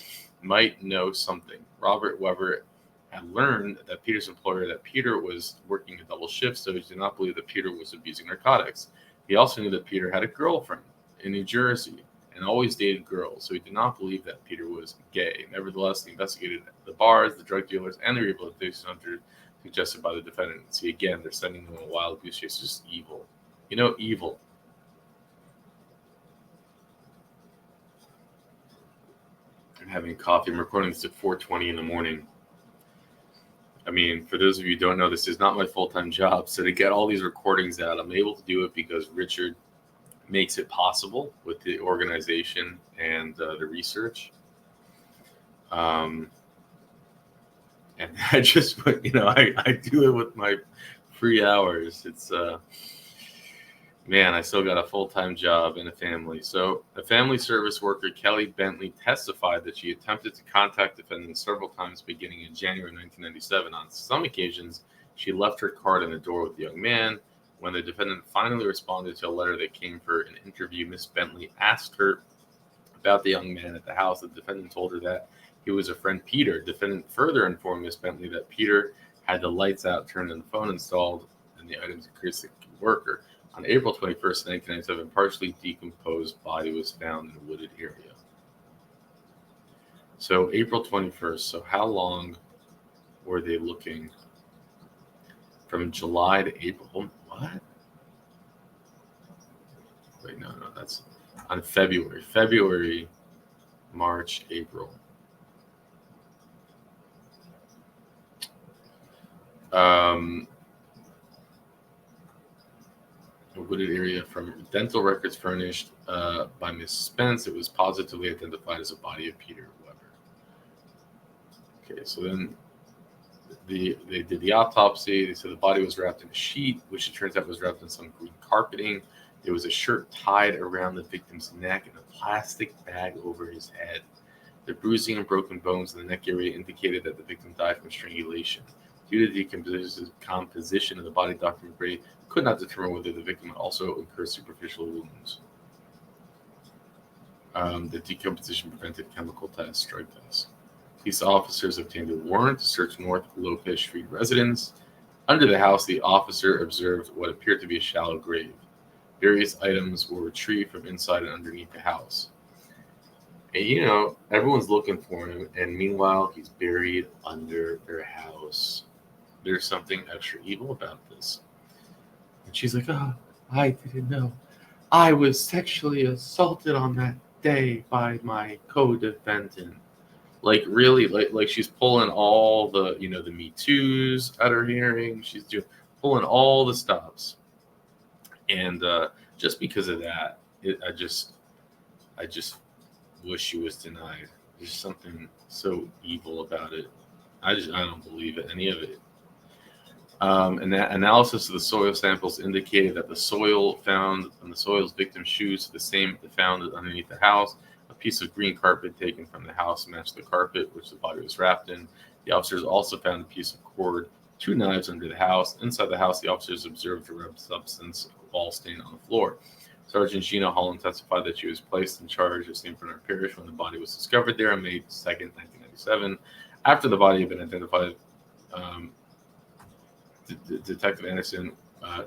might know something. Robert Weber had learned that Peter's employer that Peter was working a double shift, so he did not believe that Peter was abusing narcotics. He also knew that Peter had a girlfriend in New Jersey and always dated girls, so he did not believe that Peter was gay. Nevertheless, he investigated the bars, the drug dealers, and the rehabilitation center suggested by the defendant. See, again, they're sending him a wild goose chase. It's just evil. Evil. I'm having coffee. I'm recording this at 4:20 in the morning. I mean, for those of you who don't know, this is not my full-time job. So to get all these recordings out, I'm able to do it because Richard makes it possible with the organization and the research. And I just, I do it with my free hours. It's, man, I still got a full-time job and a family. So a family service worker, Kelly Bentley, testified that she attempted to contact defendants several times beginning in January 1997. On some occasions, she left her card in the door with the young man. When the defendant finally responded to a letter that came for an interview, Miss Bentley asked her about the young man at the house. The defendant told her that he was a friend, Peter. Defendant further informed Miss Bentley that Peter had the lights out, turned and the phone installed, and the items increased the worker. On April 21st, 1997, partially decomposed body was found in a wooded area. So April 21st. So how long were they looking? From July to April. What? Wait, no, that's on February. February, March, April. A wooded area from dental records furnished by Miss Spence. It was positively identified as a body of Peter Weber. Okay, so then they did the autopsy. They said the body was wrapped in a sheet, which it turns out was wrapped in some green carpeting. There was a shirt tied around the victim's neck and a plastic bag over his head. The bruising and broken bones in the neck area indicated that the victim died from strangulation. Due to the decomposition of the body, Dr. McGrady could not determine whether the victim also incurred superficial wounds. The decomposition prevented chemical tests, drug tests. Police officers obtained a warrant to search North Lopez Street residence. Under the house, the officer observed what appeared to be a shallow grave. Various items were retrieved from inside and underneath the house. And everyone's looking for him, and meanwhile, he's buried under their house. There's something extra evil about this. And she's like, oh, I didn't know. I was sexually assaulted on that day by my co-defendant. Like, really, like she's pulling all the, the Me Too's at her hearing. She's pulling all the stops. And just because of that, I just wish she was denied. There's something so evil about it. I don't believe it, any of it. And that analysis of the soil samples indicated that the soil found on the soil's victim's shoes are the same found underneath the house. A piece of green carpet taken from the house matched the carpet which the body was wrapped in. The officers also found a piece of cord, 2 knives under the house. Inside the house, the officers observed a red substance, a ball stain on the floor. Sergeant Gina Holland testified that she was placed in charge of St. Bernard Parish when the body was discovered there on May 2nd, 1997. After the body had been identified, Detective Anderson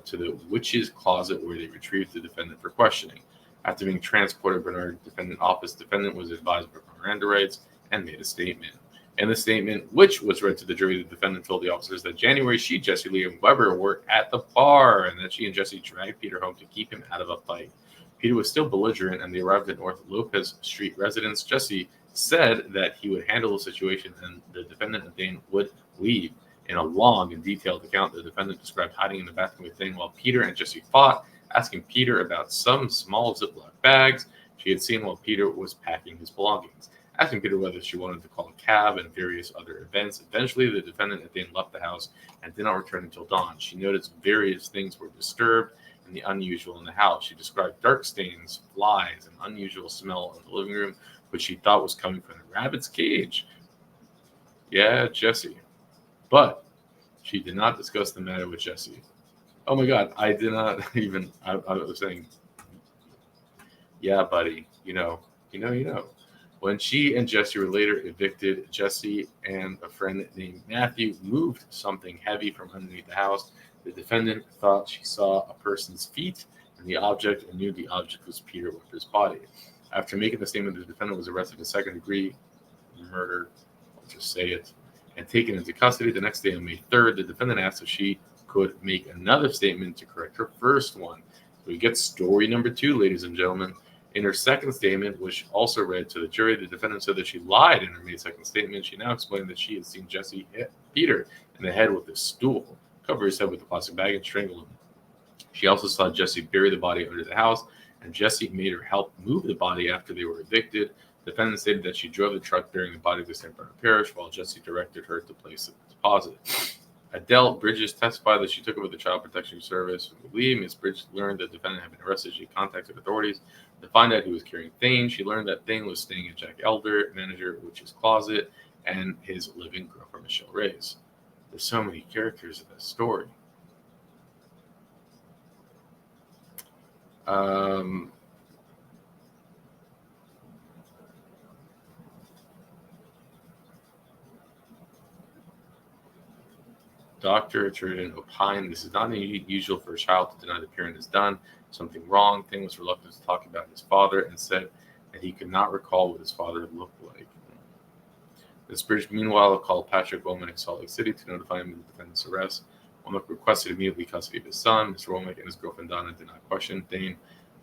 to the witch's closet where they retrieved the defendant for questioning. After being transported to Bernard Defendant Office, defendant was advised of Miranda rights and made a statement. In the statement, which was read to the jury, the defendant told the officers that January she, Jesse Lee, and Weber were at the bar and that she and Jesse dragged Peter home to keep him out of a fight. Peter was still belligerent and they arrived at North Lopez Street residence. Jesse said that he would handle the situation and the defendant and Dane would leave. In a long and detailed account, the defendant described hiding in the bathroom with Dane while Peter and Jesse fought, asking Peter about some small Ziploc bags she had seen while Peter was packing his belongings, asking Peter whether she wanted to call a cab and various other events. Eventually, the defendant and Dane left the house and did not return until dawn. She noticed various things were disturbed and the unusual in the house. She described dark stains, flies, and unusual smell in the living room, which she thought was coming from the rabbit's cage. Yeah, Jesse. But she did not discuss the matter with Jesse. Oh my God, I did not even, I was saying, yeah, buddy, you know. When she and Jesse were later evicted, Jesse and a friend named Matthew moved something heavy from underneath the house. The defendant thought she saw a person's feet and the object and knew the object was Peter Weber's body. After making the statement, the defendant was arrested for second-degree murder, I'll just say it, and taken into custody. The next day on May 3rd, the defendant asked if she could make another statement to correct her first one. So we get story number 2, ladies and gentlemen. In her second statement, which also read to the jury, the defendant said that she lied in her May 2nd statement. She now explained that she had seen Jesse hit Peter in the head with a stool, cover his head with a plastic bag, and strangle him. She also saw Jesse bury the body under the house, and Jesse made her help move the body after they were evicted. The defendant stated that she drove the truck bearing the body to St. Bernard Parish, while Jesse directed her to place the deposit. Adele Bridges testified that she took over the Child Protection Service. Ms. Bridges learned that the defendant had been arrested. She contacted authorities to find out who was carrying Thane. She learned that Thane was staying at Jack Elder, manager of Witch's Closet, and his living girlfriend, Michelle Reyes. There's so many characters in this story. Dr. Turgeon opined this is not unusual for a child to deny the parent has done something wrong. Thane was reluctant to talk about his father and said that he could not recall what his father looked like. Ms. Bridge, meanwhile, called Patrick Womack in Salt Lake City to notify him of the defendant's arrest. Womack requested immediately custody of his son. Mr. Womack and his girlfriend Donna did not question Thane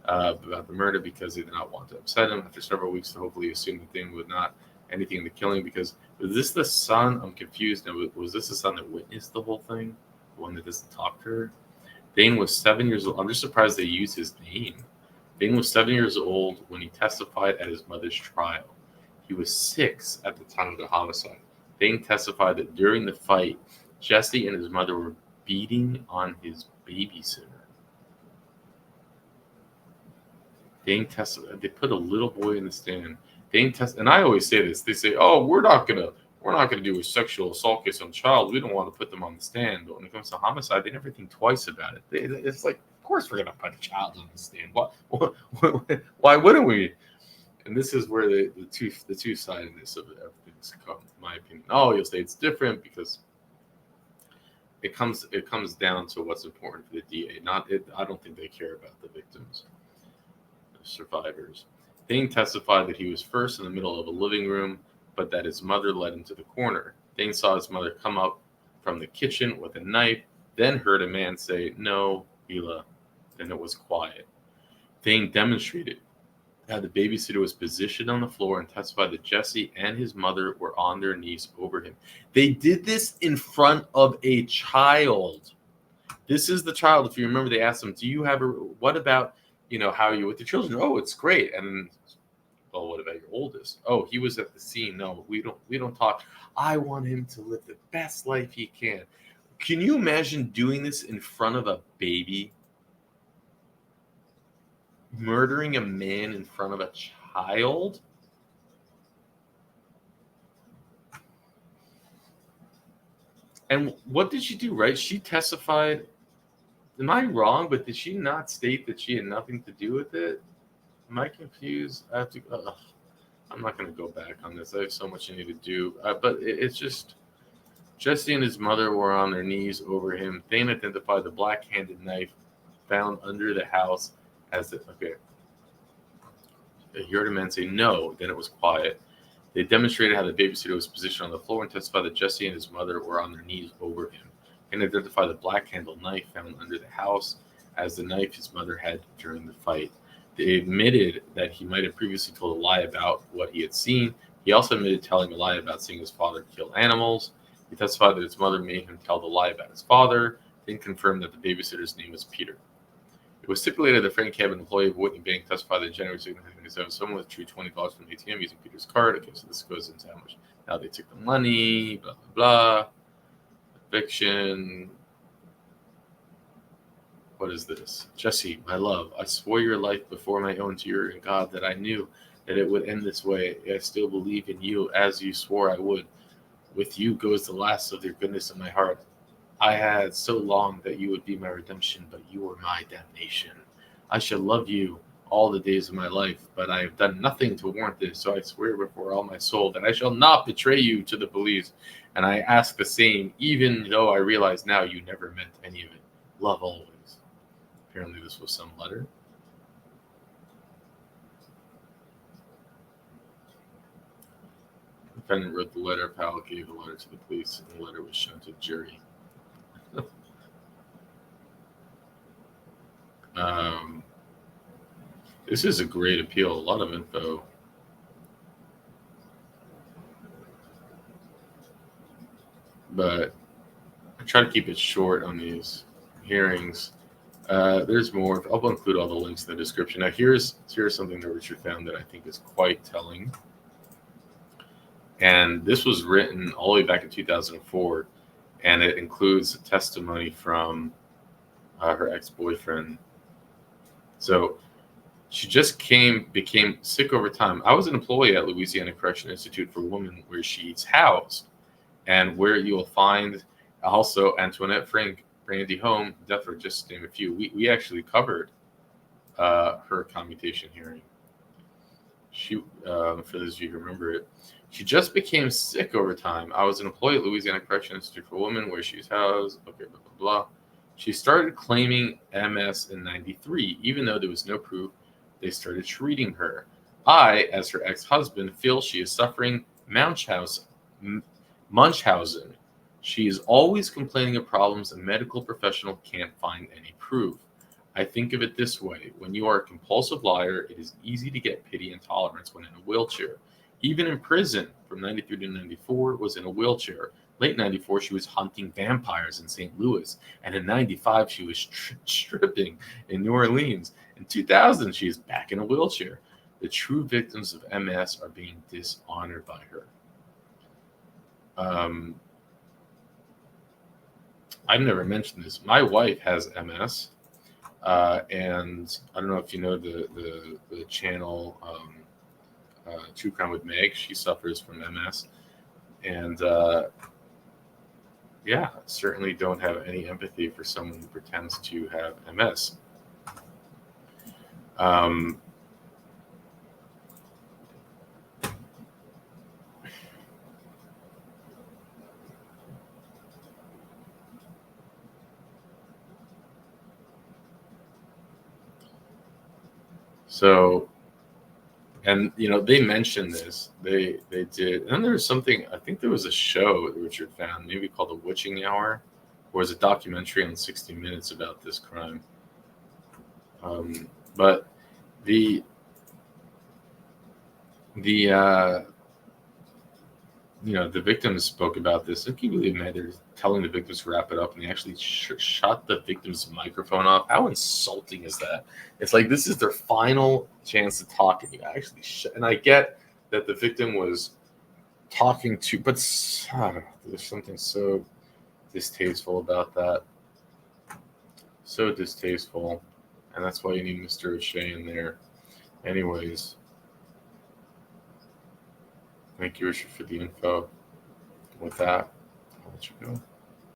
about the murder because they did not want to upset him. After several weeks, to hopefully assume that Thane would not anything in the killing, because was this the son? I'm confused. Now, was this the son that witnessed the whole thing? The one that doesn't talk to her? Thane was 7 years old. I'm just surprised they used his name. Thane was 7 years old when he testified at his mother's trial. He was 6 at the time of the homicide. Thane testified that during the fight, Jesse and his mother were beating on his babysitter. Thane testified. They put a little boy in the stand. Thane and I always say this. They say, "Oh, we're not gonna do a sexual assault case on child. We don't want to put them on the stand." But when it comes to homicide, they never think twice about it. It's like, of course we're gonna put a child on the stand. Why wouldn't we? And this is where the two-sidedness of things come, in my opinion. Oh, you'll say it's different because it comes down to what's important for the DA. I don't think they care about the victims, the survivors. Thane testified that he was first in the middle of a living room, but that his mother led him to the corner. Thane saw his mother come up from the kitchen with a knife, then heard a man say, "No, Hila." Then it was quiet. Thane demonstrated how the babysitter was positioned on the floor and testified that Jesse and his mother were on their knees over him. They did this in front of a child. This is the child. If you remember, they asked him, what about, how are you with the children? Oh, it's great. And then, well, what about your oldest? Oh, he was at the scene. No, we don't talk. I want him to live the best life he can. Can you imagine doing this in front of a baby? Murdering a man in front of a child? And what did she do, right? She testified. Am I wrong? But did she not state that she had nothing to do with it? Am I confused? I have to. I'm not going to go back on this. I have so much I need to do. But it's just Jesse and his mother were on their knees over him. Thane identified the black-handed knife found under the house as okay. He heard a man say no. Then it was quiet. They demonstrated how the babysitter was positioned on the floor and testified that Jesse and his mother were on their knees over him. And identified the black-handled knife found under the house as the knife his mother had during the fight. They admitted that he might have previously told a lie about what he had seen. He also admitted telling a lie about seeing his father kill animals. He testified that his mother made him tell the lie about his father, then confirmed that the babysitter's name was Peter. It was stipulated that Frank Cabin, employee of Whitney Bank, testified that January 2nd, 1997, someone withdrew $20 from the ATM using Peter's card. Okay, so this goes into how much. Now they took the money, blah, blah, blah. Eviction. What is this? Jesse, my love, I swore your life before my own to your God that I knew that it would end this way. I still believe in you as you swore I would. With you goes the last of your goodness in my heart. I had so long that you would be my redemption, but you were my damnation. I shall love you all the days of my life, but I have done nothing to warrant this, so I swear before all my soul that I shall not betray you to the police, and I ask the same, even though I realize now you never meant any of it. Love always. Apparently this was some letter. The defendant wrote the letter. Powell gave the letter to the police, and the letter was shown to the jury. This is a great appeal. A lot of info. But I try to keep it short on these hearings. There's more. I'll include all the links in the description. Now, here's something that Richard found that I think is quite telling. And this was written all the way back in 2004, and it includes testimony from her ex-boyfriend. So she just became sick over time. I was an employee at Louisiana Correction Institute for Women, where she's housed, and where you will find also Antoinette Frank, Brandy Home, death row, just to name a few. We actually covered her commutation hearing. She, for those of you who remember it, she just became sick over time. I was an employee at Louisiana Correction Institute for Women, where she's housed. Okay, blah blah blah. She started claiming MS in '93, even though there was no proof. They started treating her. I, as her ex-husband, feel she is suffering Munchausen. She is always complaining of problems a medical professional can't find any proof. I think of it this way. When you are a compulsive liar, it is easy to get pity and tolerance when in a wheelchair. Even in prison, from 93 to 94, was in a wheelchair. Late 94, she was hunting vampires in St. Louis. And in 95, she was stripping in New Orleans. In 2000, she is back in a wheelchair. The true victims of MS are being dishonored by her. I've never mentioned this. My wife has MS. And I don't know if you know the channel True Crime with Meg. She suffers from MS. And yeah, certainly don't have any empathy for someone who pretends to have MS. So, and they mentioned this. They did, and then there was something. I think there was a show that Richard found, maybe called The Witching Hour, or was a documentary on 60 Minutes about this crime. But the victims spoke about this. I can't believe they're telling the victims to wrap it up, and they actually shut the victim's microphone off. How insulting is that? It's like this is their final chance to talk, and you actually and I get that the victim was talking to, but there's something so distasteful about that. So distasteful, and that's why you need Mr. O'Shea in there. Anyways. Thank you, Richard, for the info. With that, I'll let you go.